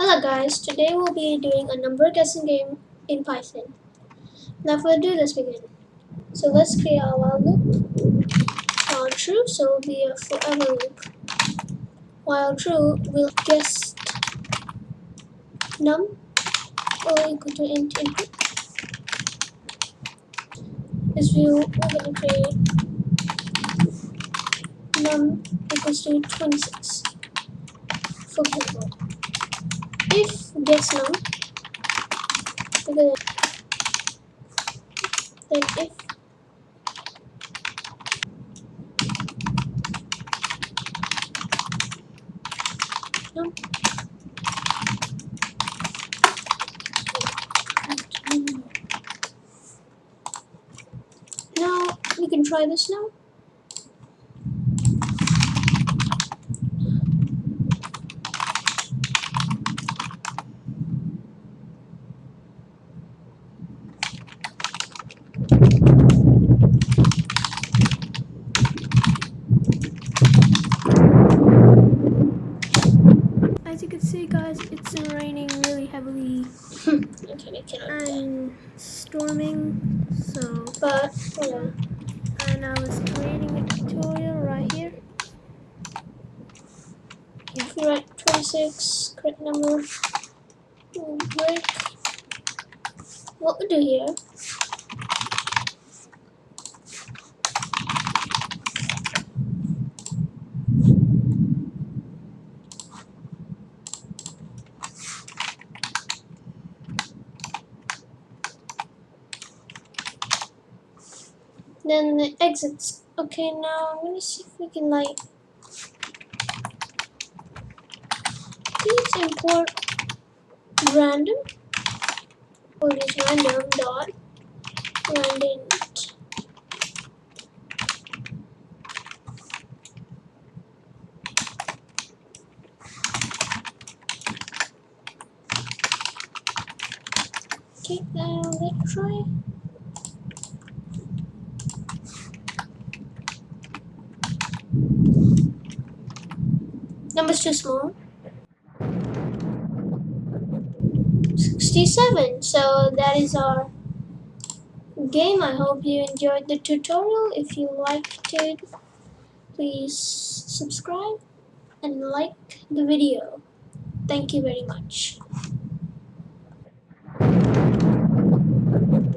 Hello guys, today we'll be doing a number guessing game in Python. Without further ado, let's begin. So let's create our while loop. While true, so it will be a forever loop. While true, we'll guess num or equal to int input. We're going to create num equals to 26. For example, if guess num, we're going to then if num now we can try this now. As you can see guys, it's raining really heavily and storming, so but yeah. And I was creating a tutorial right here. If we write 26, correct number, break. What we do here, then the exits. Okay, now I'm gonna see if we can please import random or just random dot random. Okay, now let's try. Number's too small. 67. So that is our game. I hope you enjoyed the tutorial. If you liked it, please subscribe and like the video. Thank you very much.